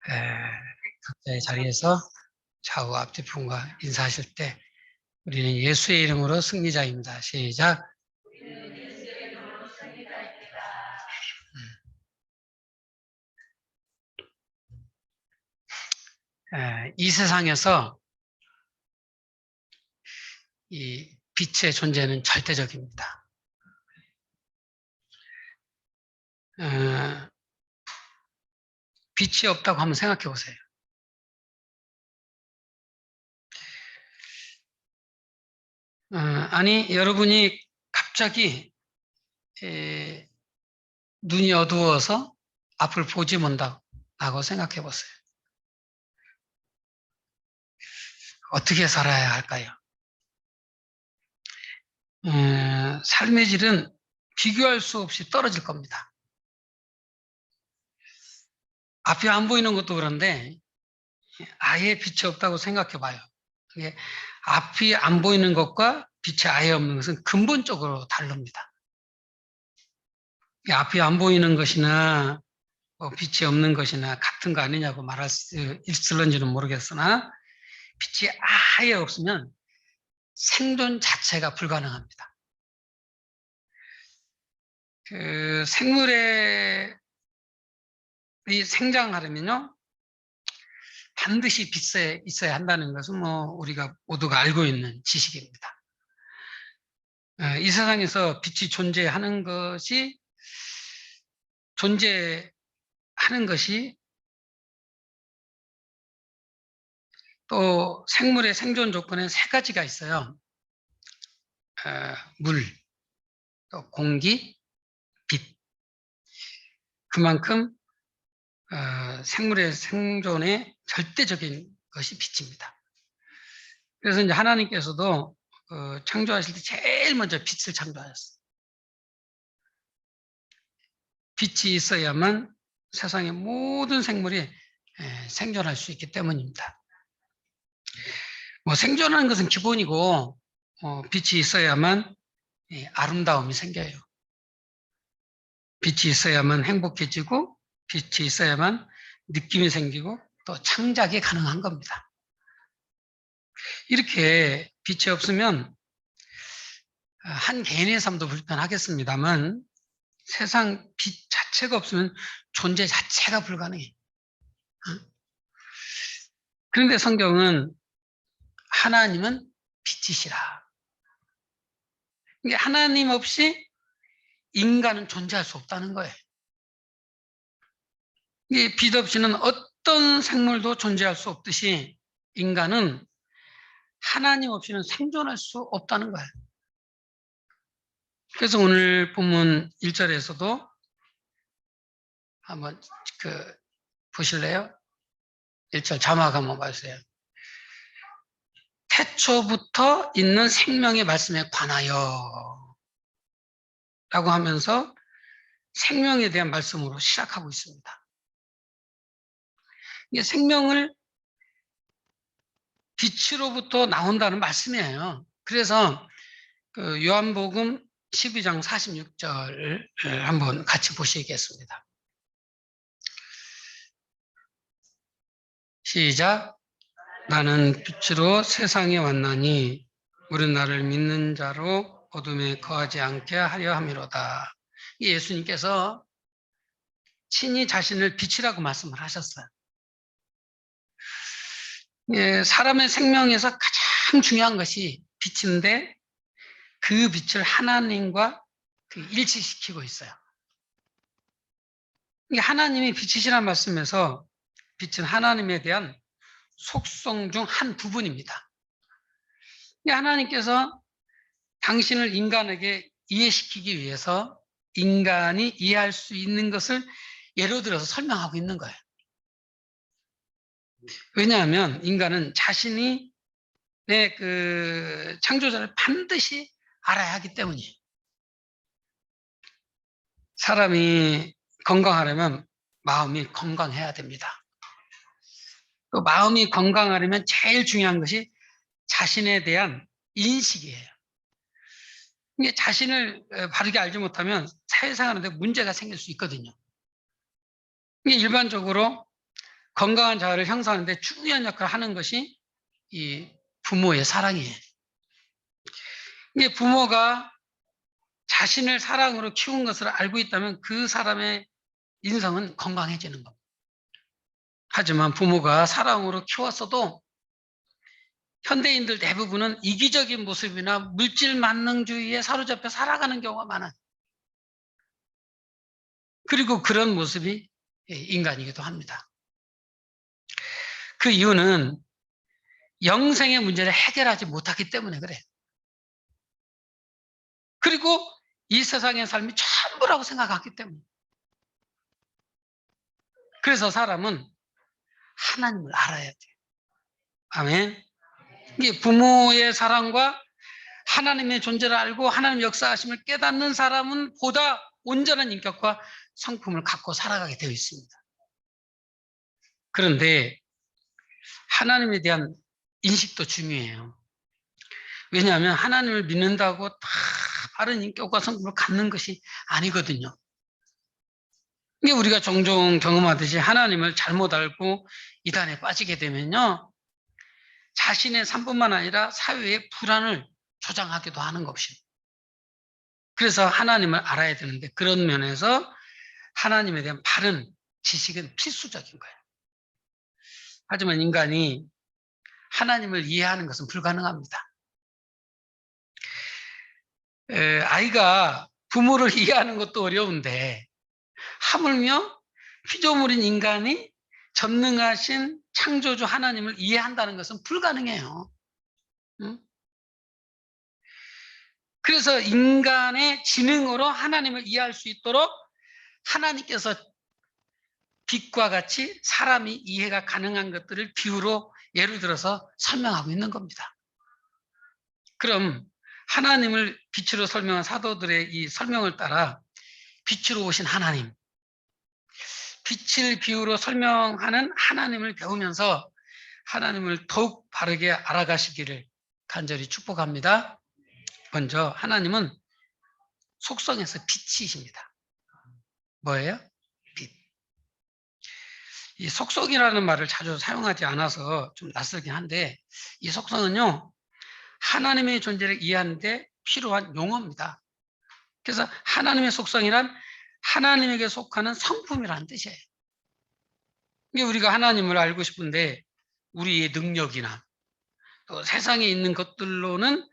각자의 자리에서 좌우 앞뒤편과 인사하실 때 우리는 예수의 이름으로 승리자입니다. 시작. 이 세상에서 이 빛의 존재는 절대적입니다. 빛이 없다고 한번 생각해 보세요. 아니, 여러분이 갑자기 눈이 어두워서 앞을 보지 못한다고 생각해 보세요. 어떻게 살아야 할까요? 삶의 질은 비교할 수 없이 떨어질 겁니다. 앞이 안 보이는 것도 그런데 아예 빛이 없다고 생각해 봐요. 앞이 안 보이는 것과 빛이 아예 없는 것은 근본적으로 다릅니다. 앞이 안 보이는 것이나 빛이 없는 것이나 같은 거 아니냐고 말할 수 있을런지는 모르겠으나 빛이 아예 없으면 생존 자체가 불가능합니다. 생물의 생장하려면요, 반드시 빛에 있어야 한다는 것은 우리가 모두가 알고 있는 지식입니다. 이 세상에서 빛이 존재하는 것이 또 생물의 생존 조건에 세 가지가 있어요. 물, 또 공기, 빛. 그만큼 생물의 생존에 절대적인 것이 빛입니다. 그래서 이제 하나님께서도 창조하실 때 제일 먼저 빛을 창조하셨어요. 빛이 있어야만 세상의 모든 생물이 생존할 수 있기 때문입니다. 생존하는 것은 기본이고 빛이 있어야만 아름다움이 생겨요. 빛이 있어야만 행복해지고 빛이 있어야만 느낌이 생기고 또 창작이 가능한 겁니다. 이렇게 빛이 없으면 한 개인의 삶도 불편하겠습니다만 세상 빛 자체가 없으면 존재 자체가 불가능해. 그런데 성경은 하나님은 빛이시라. 하나님 없이 인간은 존재할 수 없다는 거예요. 빛 없이는 어떤 생물도 존재할 수 없듯이 인간은 하나님 없이는 생존할 수 없다는 거예요. 그래서 오늘 본문 1절에서도 한번 보실래요? 1절 자막 한번 봐주세요. 태초부터 있는 생명의 말씀에 관하여 라고 하면서 생명에 대한 말씀으로 시작하고 있습니다. 이게 생명을 빛으로부터 나온다는 말씀이에요. 그래서 요한복음 12장 46절 한번 같이 보시겠습니다. 시작. 나는 빛으로 세상에 왔나니 우리 나를 믿는 자로 어둠에 거하지 않게 하려 함이로다. 예수님께서 친히 자신을 빛이라고 말씀을 하셨어요. 사람의 생명에서 가장 중요한 것이 빛인데 그 빛을 하나님과 일치시키고 있어요. 하나님이 빛이시라는 말씀에서 빛은 하나님에 대한 속성 중 한 부분입니다. 하나님께서 당신을 인간에게 이해시키기 위해서 인간이 이해할 수 있는 것을 예로 들어서 설명하고 있는 거예요. 왜냐하면 인간은 자신이 내 창조자를 반드시 알아야 하기 때문이에요. 사람이 건강하려면 마음이 건강해야 됩니다. 또 마음이 건강하려면 제일 중요한 것이 자신에 대한 인식이에요. 이게 자신을 바르게 알지 못하면 사회생활하는데 문제가 생길 수 있거든요. 이게 일반적으로 건강한 자아를 형성하는데 중요한 역할을 하는 것이 이 부모의 사랑이에요. 이게 부모가 자신을 사랑으로 키운 것을 알고 있다면 그 사람의 인성은 건강해지는 겁니다. 하지만 부모가 사랑으로 키웠어도 현대인들 대부분은 이기적인 모습이나 물질 만능주의에 사로잡혀 살아가는 경우가 많아요. 그리고 그런 모습이 인간이기도 합니다. 그 이유는 영생의 문제를 해결하지 못하기 때문에 그래요. 그리고 이 세상의 삶이 전부라고 생각하기 때문에. 그래서 사람은 하나님을 알아야 돼요. 아멘. 이게 부모의 사랑과 하나님의 존재를 알고 하나님 역사하심을 깨닫는 사람은 보다 온전한 인격과 성품을 갖고 살아가게 되어 있습니다. 그런데 하나님에 대한 인식도 중요해요. 왜냐하면 하나님을 믿는다고 다 바른 인격과 성품을 갖는 것이 아니거든요. 이게 우리가 종종 경험하듯이 하나님을 잘못 알고 이단에 빠지게 되면요, 자신의 삶뿐만 아니라 사회의 불안을 조장하기도 하는 것입니다. 그래서 하나님을 알아야 되는데 그런 면에서 하나님에 대한 바른 지식은 필수적인 거예요. 하지만 인간이 하나님을 이해하는 것은 불가능합니다. 아이가 부모를 이해하는 것도 어려운데 하물며 피조물인 인간이 전능하신 창조주 하나님을 이해한다는 것은 불가능해요. 응? 그래서 인간의 지능으로 하나님을 이해할 수 있도록 하나님께서 빛과 같이 사람이 이해가 가능한 것들을 비유로 예를 들어서 설명하고 있는 겁니다. 그럼 하나님을 빛으로 설명한 사도들의 이 설명을 따라 빛으로 오신 하나님, 빛을 비유로 설명하는 하나님을 배우면서 하나님을 더욱 바르게 알아가시기를 간절히 축복합니다. 먼저 하나님은 속성에서 빛이십니다. 뭐예요? 빛. 이 속성이라는 말을 자주 사용하지 않아서 좀 낯설긴 한데 이 속성은요, 하나님의 존재를 이해하는 데 필요한 용어입니다. 그래서 하나님의 속성이란 하나님에게 속하는 성품이라는 뜻이에요. 이게 우리가 하나님을 알고 싶은데 우리의 능력이나 또 세상에 있는 것들로는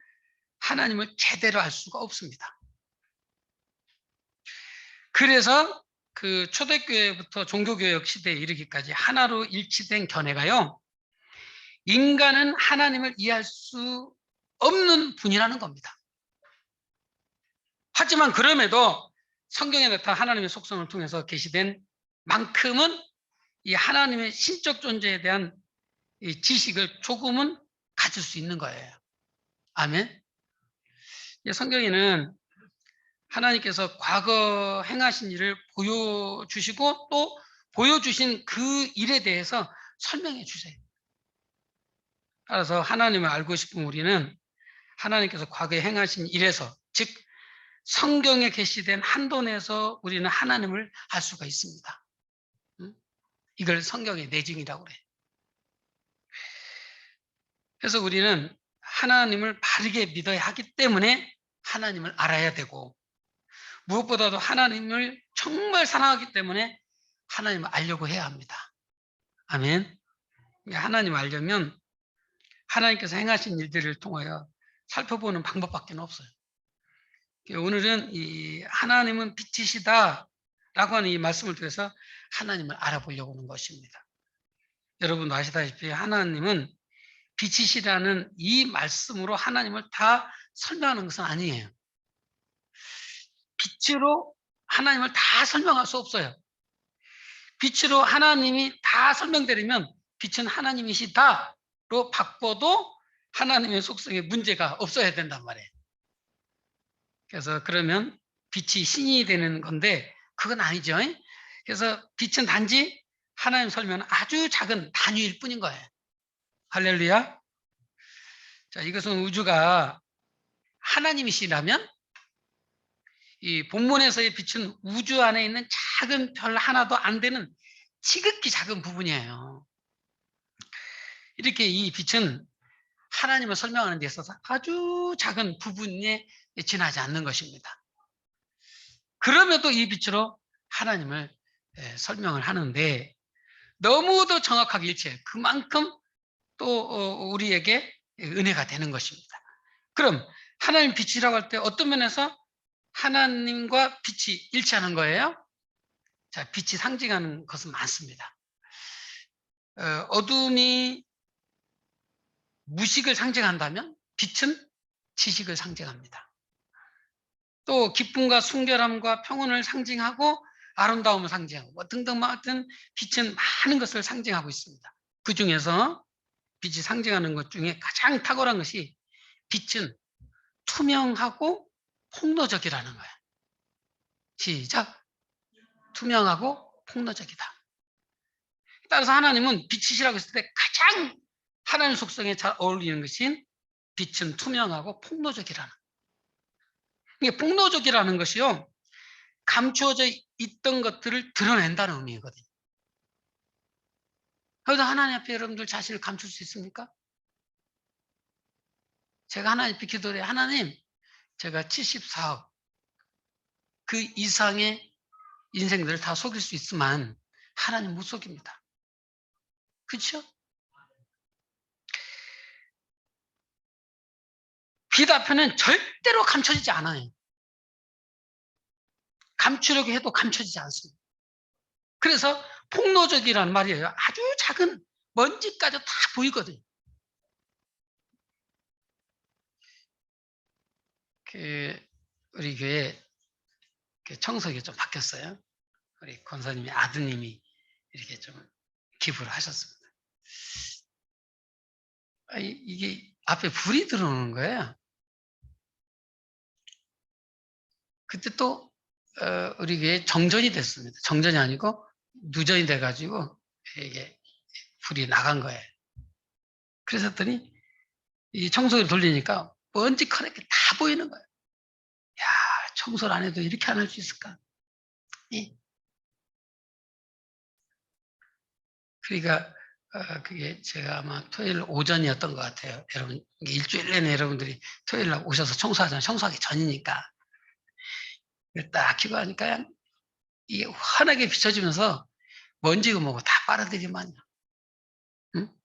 하나님을 제대로 알 수가 없습니다. 그래서 그 초대교회부터 종교개혁 시대에 이르기까지 하나로 일치된 견해가요, 인간은 하나님을 이해할 수 없는 분이라는 겁니다. 하지만 그럼에도 성경에 나타난 하나님의 속성을 통해서 계시된 만큼은 이 하나님의 신적 존재에 대한 이 지식을 조금은 가질 수 있는 거예요. 아멘. 성경에는 하나님께서 과거 행하신 일을 보여주시고 또 보여주신 그 일에 대해서 설명해 주세요. 따라서 하나님을 알고 싶은 우리는 하나님께서 과거에 행하신 일에서, 즉 성경에 계시된 한도 내에서 우리는 하나님을 알 수가 있습니다. 이걸 성경의 내증이라고 그래요. 그래서 우리는 하나님을 바르게 믿어야 하기 때문에 하나님을 알아야 되고, 무엇보다도 하나님을 정말 사랑하기 때문에 하나님을 알려고 해야 합니다. 아멘. 하나님을 알려면 하나님께서 행하신 일들을 통하여 살펴보는 방법밖에 없어요. 오늘은 이 하나님은 빛이시다 라고 하는 이 말씀을 통해서 하나님을 알아보려고 하는 것입니다. 여러분도 아시다시피 하나님은 빛이시라는 이 말씀으로 하나님을 다 설명하는 것은 아니에요. 빛으로 하나님을 다 설명할 수 없어요. 빛으로 하나님이 다 설명되려면 빛은 하나님이시다로 바꿔도 하나님의 속성에 문제가 없어야 된단 말이에요. 그래서 그러면 빛이 신이 되는 건데 그건 아니죠. 그래서 빛은 단지 하나님 설명은 아주 작은 단위일 뿐인 거예요. 할렐루야. 자, 이것은 우주가 하나님이시라면 이 본문에서의 빛은 우주 안에 있는 작은 별 하나도 안 되는 지극히 작은 부분이에요. 이렇게 이 빛은 하나님을 설명하는 데 있어서 아주 작은 부분에 지나지 않는 것입니다. 그럼에도 이 빛으로 하나님을 설명을 하는데 너무도 정확하게 일치해요. 그만큼 또 우리에게 은혜가 되는 것입니다. 그럼 하나님 빛이라고 할 때 어떤 면에서 하나님과 빛이 일치하는 거예요? 자, 빛이 상징하는 것은 많습니다. 어둠이 무식을 상징한다면 빛은 지식을 상징합니다. 또 기쁨과 순결함과 평온을 상징하고 아름다움을 상징하고 뭐 등등 같은 빛은 많은 것을 상징하고 있습니다. 그 중에서 빛이 상징하는 것 중에 가장 탁월한 것이 빛은 투명하고 폭로적이라는 거예요. 시작. 투명하고 폭로적이다. 따라서 하나님은 빛이시라고 했을 때 가장 하나님 속성에 잘 어울리는 것인 빛은 투명하고 폭로적이라는. 이게 폭로적이라는 것이요, 감추어져 있던 것들을 드러낸다는 의미거든요. 그래서 하나님 앞에 여러분들 자신을 감출 수 있습니까? 제가 하나님 앞에 기도를 해요. 하나님, 제가 74억 그 이상의 인생들을 다 속일 수 있지만 하나님 못 속입니다. 그렇죠? 빛 앞에는 절대로 감춰지지 않아요. 감추려고 해도 감춰지지 않습니다. 그래서 폭로적이라는 말이에요. 아주 작은 먼지까지 다 보이거든요. 우리 교회 청소기가 좀 바뀌었어요. 우리 권사님의 아드님이 이렇게 좀 기부를 하셨습니다. 이게 앞에 불이 들어오는 거예요. 그때 또 우리 교회 정전이 됐습니다. 정전이 아니고 누전이 돼가지고 이게 불이 나간 거예요. 그래서 했더니 이 청소기를 돌리니까 먼지 커넥게 다 보이는 거예요. 야, 청소를 안 해도 이렇게 안 할 수 있을까? 그러니까 그게 제가 아마 토요일 오전이었던 것 같아요. 여러분, 일주일 내내 여러분들이 토요일 날 오셔서 청소하잖아요. 청소하기 전이니까. 딱 켜고 하니까 그냥 이게 환하게 비춰지면서 먼지고 뭐고 다 빨아들이만요. 응?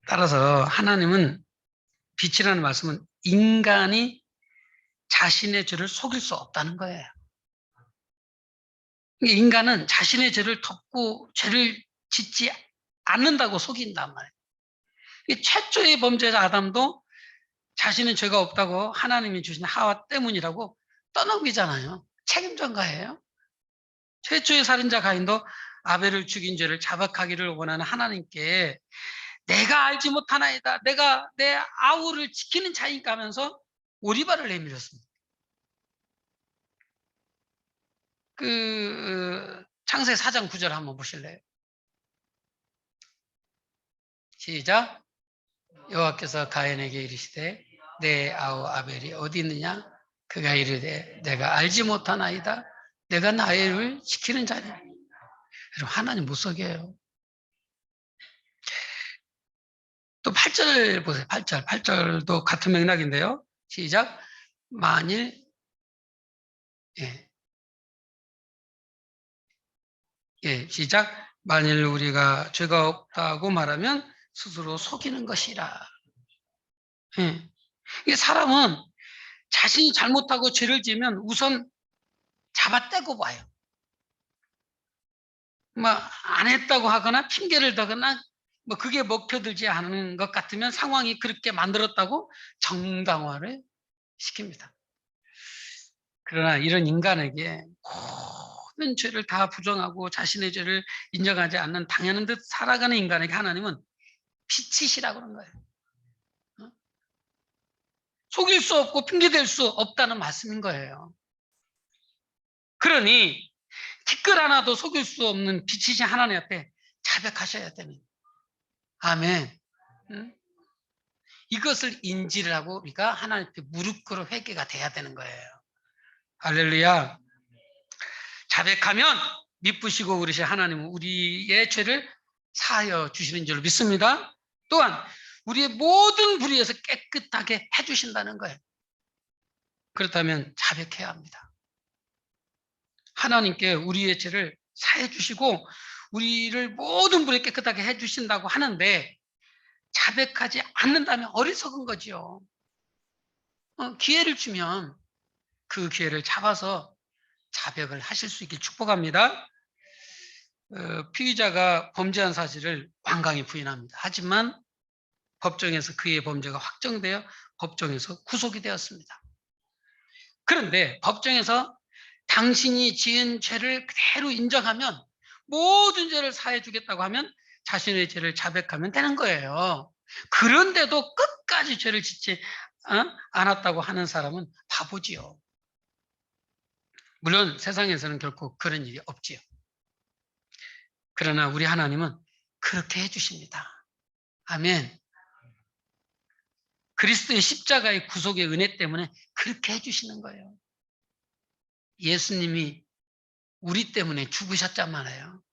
따라서 하나님은 빛이라는 말씀은 인간이 자신의 죄를 속일 수 없다는 거예요. 인간은 자신의 죄를 덮고 죄를 짓지 않는다고 속인단 말이에요. 최초의 범죄자 아담도 자신은 죄가 없다고 하나님이 주신 하와 때문이라고 떠넘기잖아요. 책임 전가예요. 최초의 살인자 가인도 아벨을 죽인 죄를 자백하기를 원하는 하나님께 내가 알지 못하나이다. 내가 내 아우를 지키는 자인가 하면서 오리발을 내밀었습니다. 창세기 4장 9절 한번 보실래요? 시작. 여호와께서 가인에게 이르시되 내 아우 아벨이 어디 있느냐? 그가 이르되 내가 알지 못하나이다. 내가 나를 지키는 자니. 여러분, 하나님 못 속여요. 또 8절 보세요. 8절. 8절도 같은 맥락인데요. 시작. 만일 시작. 만일 우리가 죄가 없다고 말하면 스스로 속이는 것이라. 이게 사람은 자신이 잘못하고 죄를 지으면 우선 잡아떼고 봐요. 뭐 안 했다고 하거나 핑계를 대거나 뭐 그게 먹혀들지 않은 것 같으면 상황이 그렇게 만들었다고 정당화를 시킵니다. 그러나 이런 인간에게 모든 죄를 다 부정하고 자신의 죄를 인정하지 않는 당연한 듯 살아가는 인간에게 하나님은 빛이시라고 그런 거예요. 속일 수 없고 핑계댈 수 없다는 말씀인 거예요. 그러니 티끌 하나도 속일 수 없는 빛이신 하나님 앞에 자백하셔야 됩니다. 아멘. 응? 이것을 인지를 하고 우리가 하나님 앞에 무릎 꿇어 회개가 돼야 되는 거예요. 할렐루야. 자백하면 미쁘시고 그러신 하나님은 우리의 죄를 사하여 주시는 줄 믿습니다. 또한 우리의 모든 불의에서 깨끗하게 해주신다는 거예요. 그렇다면 자백해야 합니다. 하나님께 우리의 죄를 사해 주시고 우리를 모든 불에 깨끗하게 해주신다고 하는데 자백하지 않는다면 어리석은 거지요. 기회를 주면 그 기회를 잡아서 자백을 하실 수 있길 축복합니다. 피의자가 범죄한 사실을 완강히 부인합니다. 하지만 법정에서 그의 범죄가 확정되어 법정에서 구속이 되었습니다. 그런데 법정에서 당신이 지은 죄를 그대로 인정하면 모든 죄를 사해 주겠다고 하면 자신의 죄를 자백하면 되는 거예요. 그런데도 끝까지 죄를 짓지 않았다고 하는 사람은 바보지요. 물론 세상에서는 결코 그런 일이 없지요. 그러나 우리 하나님은 그렇게 해주십니다. 아멘. 그리스도의 십자가의 구속의 은혜 때문에 그렇게 해주시는 거예요. 예수님이 우리 때문에 죽으셨잖아요.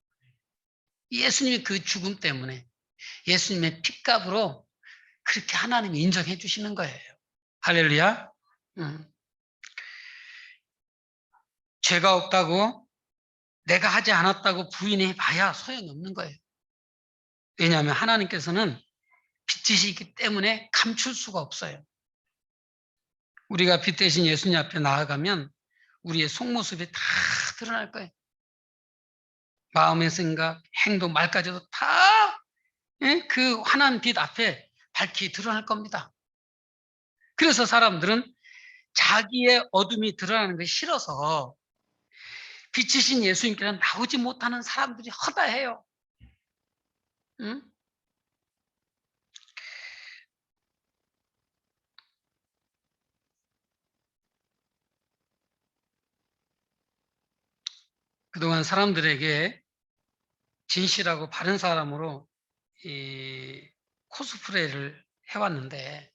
예수님이 그 죽음 때문에 예수님의 핏값으로 그렇게 하나님이 인정해 주시는 거예요. 할렐루야. 죄가 없다고 내가 하지 않았다고 부인해 봐야 소용이 없는 거예요. 왜냐하면 하나님께서는 빛이시기 때문에 감출 수가 없어요. 우리가 빛 대신 예수님 앞에 나아가면 우리의 속모습이 다 드러날 거예요. 마음의 생각, 행동, 말까지도 다 그 환한 빛 앞에 밝히 드러날 겁니다. 그래서 사람들은 자기의 어둠이 드러나는 것이 싫어서 빛이신 예수님께는 나오지 못하는 사람들이 허다해요. 응? 그동안 사람들에게 진실하고 바른 사람으로 이 코스프레를 해왔는데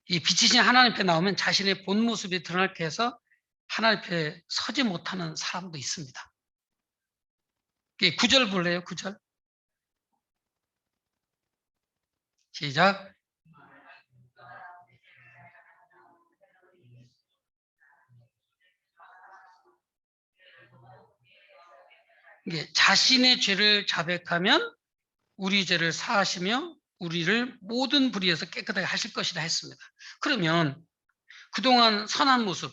이 빛이신 하나님 앞에 나오면 자신의 본 모습이 드러날게 해서 하나님 앞에 서지 못하는 사람도 있습니다. 9절 볼래요? 9절. 시작. 이게 자신의 죄를 자백하면 우리 죄를 사하시며 우리를 모든 불의에서 깨끗하게 하실 것이다 했습니다. 그러면 그동안 선한 모습,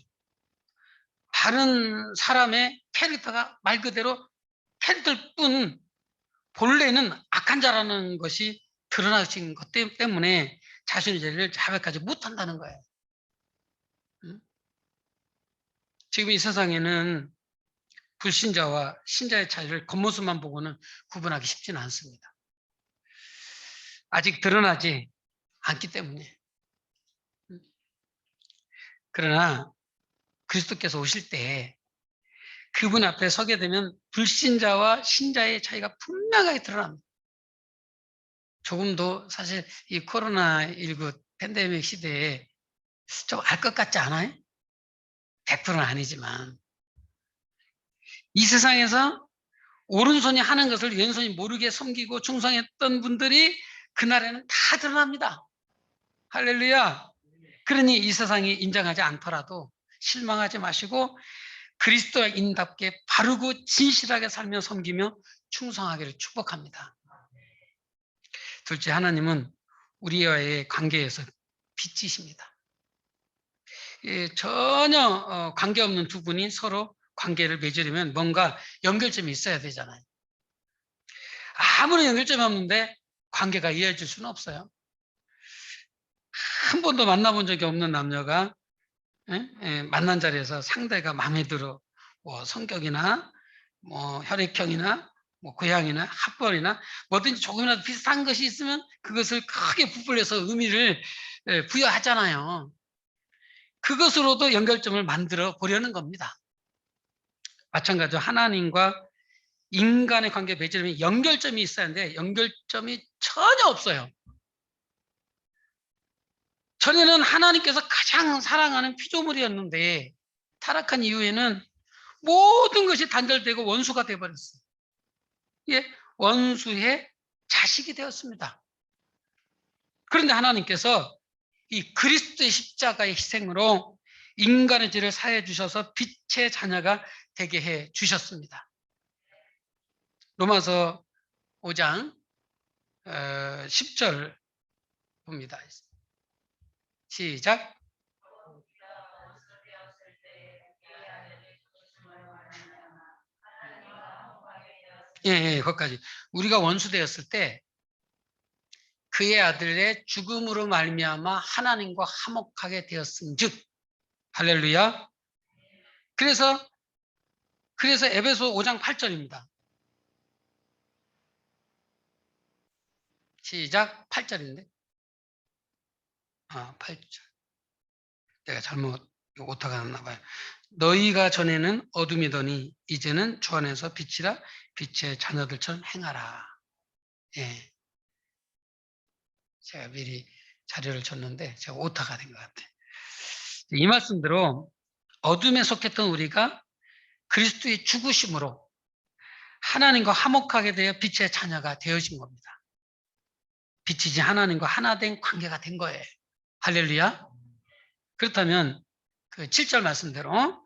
바른 사람의 캐릭터가 말 그대로 캐릭터일 뿐 본래는 악한 자라는 것이 드러나신 것 때문에 자신의 죄를 자백하지 못한다는 거예요. 지금 이 세상에는 불신자와 신자의 차이를 겉모습만 보고는 구분하기 쉽지는 않습니다. 아직 드러나지 않기 때문에. 그러나 그리스도께서 오실 때 그분 앞에 서게 되면 불신자와 신자의 차이가 분명하게 드러납니다. 조금도 사실 이 코로나19 팬데믹 시대에 좀 알 것 같지 않아요? 100%는 아니지만 이 세상에서 오른손이 하는 것을 왼손이 모르게 섬기고 충성했던 분들이 그날에는 다 드러납니다. 할렐루야. 그러니 이 세상이 인정하지 않더라도 실망하지 마시고 그리스도인답게 바르고 진실하게 살며 섬기며 충성하기를 축복합니다. 둘째, 하나님은 우리와의 관계에서 빛이십니다. 전혀 관계없는 두 분이 서로 관계를 맺으려면 뭔가 연결점이 있어야 되잖아요. 아무런 연결점이 없는데 관계가 이어질 수는 없어요. 한 번도 만나본 적이 없는 남녀가 만난 자리에서 상대가 마음에 들어 뭐 성격이나 뭐 혈액형이나 뭐 고향이나 학벌이나 뭐든지 조금이라도 비슷한 것이 있으면 그것을 크게 부풀려서 의미를 부여하잖아요. 그것으로도 연결점을 만들어 보려는 겁니다. 마찬가지로 하나님과 인간의 관계 맺으려면 연결점이 있어야 하는데 연결점이 전혀 없어요. 전에는 하나님께서 가장 사랑하는 피조물이었는데 타락한 이후에는 모든 것이 단절되고 원수가 되어버렸어요. 예, 원수의 자식이 되었습니다. 그런데 하나님께서 이 그리스도의 십자가의 희생으로 인간의 죄를 사해 주셔서 빛의 자녀가 되게 해 주셨습니다. 로마서 5장 10절 봅니다. 시작. 예, 거기까지. 우리가 원수 되었을 때 그의 아들의 죽음으로 말미암아 하나님과 화목하게 되었음즉, 할렐루야. 그래서 에베소 5장 8절입니다. 시작. 8절인데. 8절. 내가 잘못 오타가 났나 봐요. 너희가 전에는 어둠이더니 이제는 주 안에서 빛이라 빛의 자녀들처럼 행하라. 예. 제가 미리 자료를 줬는데 제가 오타가 된 것 같아요. 이 말씀대로 어둠에 속했던 우리가 그리스도의 죽으심으로 하나님과 화목하게 되어 빛의 자녀가 되어진 겁니다. 빛이지 하나님과 하나 된 관계가 된 거예요. 할렐루야. 그렇다면 그 7절 말씀대로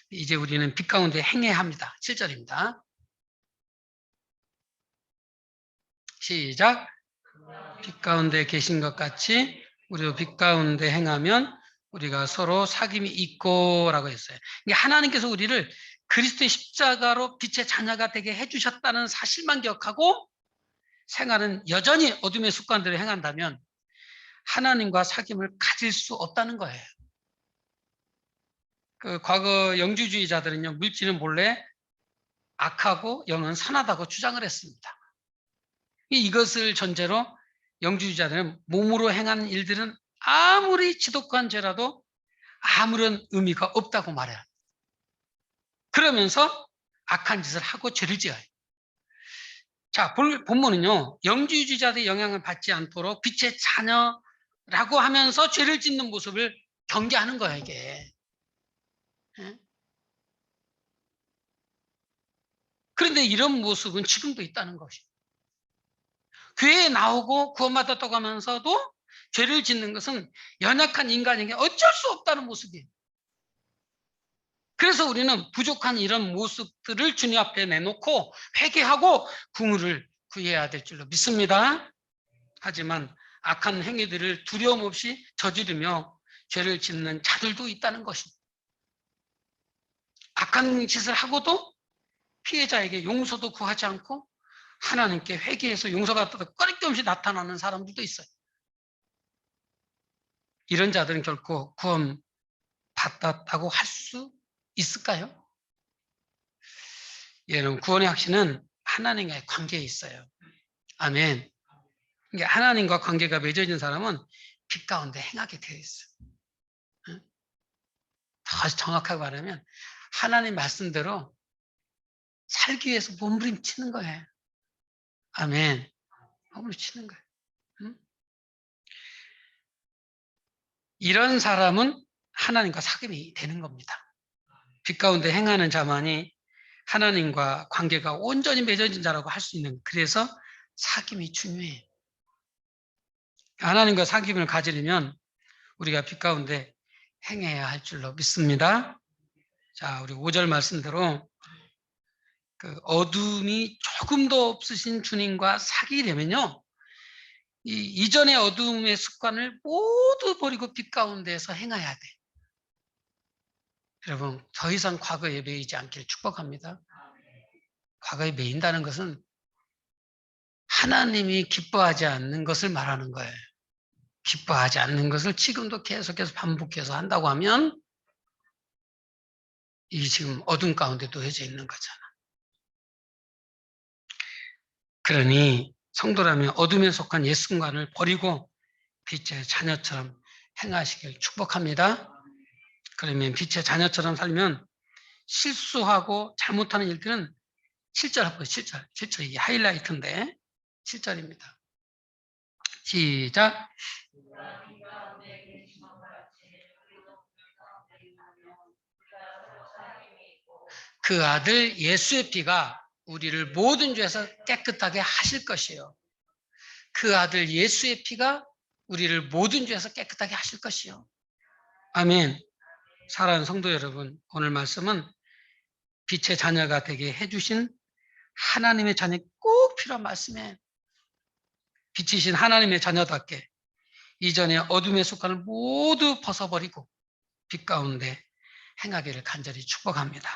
이제 우리는 빛 가운데 행해야 합니다. 7절입니다. 시작. 빛 가운데 계신 것 같이 우리도 빛 가운데 행하면 우리가 서로 사귐이 있고 라고 했어요. 하나님께서 우리를 그리스도의 십자가로 빛의 자녀가 되게 해주셨다는 사실만 기억하고 생활은 여전히 어둠의 습관대로 행한다면 하나님과 사귐을 가질 수 없다는 거예요. 그 과거 영주주의자들은요, 물질은 본래 악하고 영은 선하다고 주장을 했습니다. 이것을 전제로 영주주의자들은 몸으로 행하는 일들은 아무리 지독한 죄라도 아무런 의미가 없다고 말해요. 그러면서 악한 짓을 하고 죄를 지어요. 자, 본문은요, 영주주의자들의 영향을 받지 않도록 빛의 자녀라고 하면서 죄를 짓는 모습을 경계하는 거예요, 이게. 그런데 이런 모습은 지금도 있다는 것이에요. 교회에 나오고 구원받았다고 하면서도 죄를 짓는 것은 연약한 인간에게 어쩔 수 없다는 모습이에요. 그래서 우리는 부족한 이런 모습들을 주님 앞에 내놓고 회개하고 긍휼을 구해야 될 줄로 믿습니다. 하지만 악한 행위들을 두려움 없이 저지르며 죄를 짓는 자들도 있다는 것입니다. 악한 짓을 하고도 피해자에게 용서도 구하지 않고 하나님께 회개해서 용서받아도 꺼리낌없이 나타나는 사람들도 있어요. 이런 자들은 결코 구원 받았다고 할 수 있을까요? 여러분, 구원의 확신은 하나님과의 관계에 있어요. 아멘. 하나님과 관계가 맺어진 사람은 빛 가운데 행하게 되어 있어요. 더 정확하게 말하면 하나님 말씀대로 살기 위해서 몸부림치는 거예요. 아멘. 몸부림치는 거예요. 이런 사람은 하나님과 사귐이 되는 겁니다. 빛 가운데 행하는 자만이 하나님과 관계가 온전히 맺어진 자라고 할 수 있는, 그래서 사귐이 중요해요. 하나님과 사귐을 가지려면 우리가 빛 가운데 행해야 할 줄로 믿습니다. 자, 우리 5절 말씀대로 그 어둠이 조금도 없으신 주님과 사귀려면요, 이전의 어둠의 습관을 모두 버리고 빛 가운데서 행해야 돼. 여러분, 더 이상 과거에 매이지 않기를 축복합니다. 과거에 매인다는 것은 하나님이 기뻐하지 않는 것을 말하는 거예요. 기뻐하지 않는 것을 지금도 계속해서 반복해서 한다고 하면 이 지금 어둠 가운데 놓여져 있는 거잖아. 그러니 성도라면 어둠에 속한 옛 습관을 버리고 빛의 자녀처럼 행하시길 축복합니다. 그러면 빛의 자녀처럼 살면 실수하고 잘못하는 일들은 7절 합시다. 7절. 7절 이게 하이라이트인데 7절입니다. 시작. 그 아들 예수의 피가 우리를 모든 죄에서 깨끗하게 하실 것이요. 그 아들 예수의 피가 우리를 모든 죄에서 깨끗하게 하실 것이요. 아멘. 사랑하는 성도 여러분, 오늘 말씀은 빛의 자녀가 되게 해주신 하나님의 자녀 꼭 필요한 말씀에 빛이신 하나님의 자녀답게 이전에 어둠의 습관을 모두 벗어버리고 빛 가운데 행하기를 간절히 축복합니다.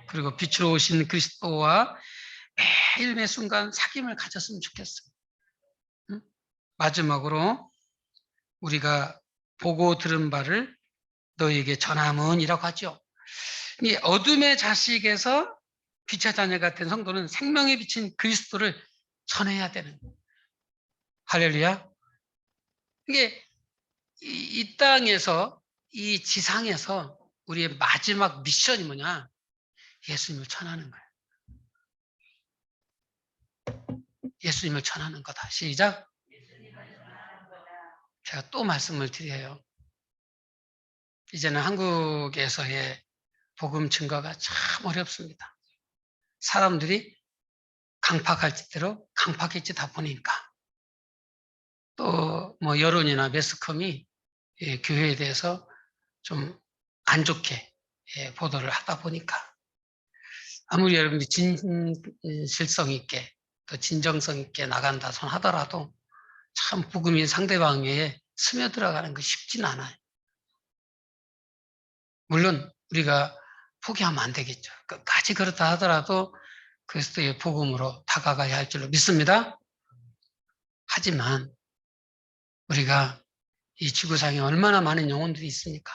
그리고 빛으로 오신 그리스도와 매일 매 순간 사귐을 가졌으면 좋겠어요. 응? 마지막으로 우리가 보고 들은 바를 너에게 전함은이라고 하죠. 이 어둠의 자식에서 빛의 자녀 같은 성도는 생명에 비친 그리스도를 전해야 되는 거예요. 할렐루야. 이게 이 땅에서 이 지상에서 우리의 마지막 미션이 뭐냐? 예수님을 전하는 거예요. 예수님을 전하는 거다. 시작. 제가 또 말씀을 드려요. 이제는 한국에서의 복음 증거가 참 어렵습니다. 사람들이 강팍할 대로 강팍했지다 보니까 또 뭐 여론이나 매스컴이 교회에 대해서 좀 안 좋게 보도를 하다 보니까 아무리 여러분들이 진실성 있게 또 진정성 있게 나간다 손 하더라도 참 복음이 상대방에 스며들어가는 거 쉽진 않아요. 물론 우리가 포기하면 안 되겠죠. 끝까지 그렇다 하더라도 그리스도의 복음으로 다가가야 할 줄로 믿습니다. 하지만 우리가 이 지구상에 얼마나 많은 영혼들이 있습니까?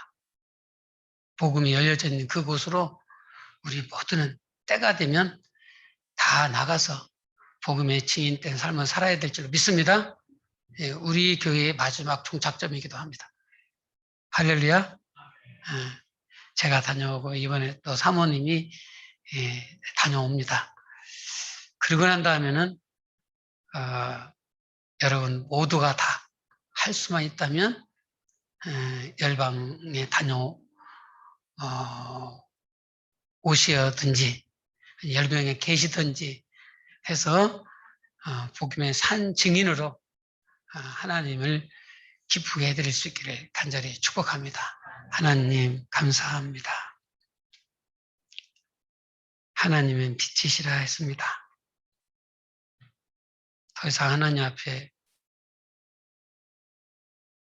복음이 열려져 있는 그곳으로 우리 모두는 때가 되면 다 나가서 복음의 증인된 삶을 살아야 될 줄로 믿습니다. 예, 우리 교회의 마지막 종착점이기도 합니다. 할렐루야. 제가 다녀오고 이번에 또 사모님이 다녀옵니다. 그러고 난 다음에는 여러분 모두가 다 할 수만 있다면 열방에 오시든지 열방에 계시든지 해서 복음의 산 증인으로 하나님을 기쁘게 해드릴 수 있기를 간절히 축복합니다. 하나님 감사합니다. 하나님은 빛이시라 했습니다. 더 이상 하나님 앞에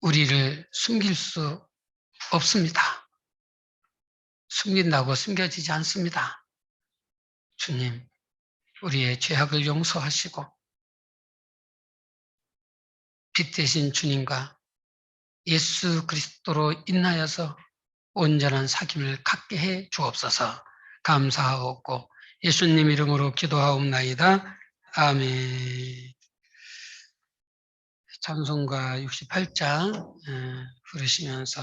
우리를 숨길 수 없습니다. 숨긴다고 숨겨지지 않습니다. 주님, 우리의 죄악을 용서하시고 빛 대신 주님과 예수 그리스도로 인하여서 온전한 사귐을 갖게 해 주옵소서. 감사하옵고 예수님 이름으로 기도하옵나이다. 아멘. 찬송가 68장 부르시면서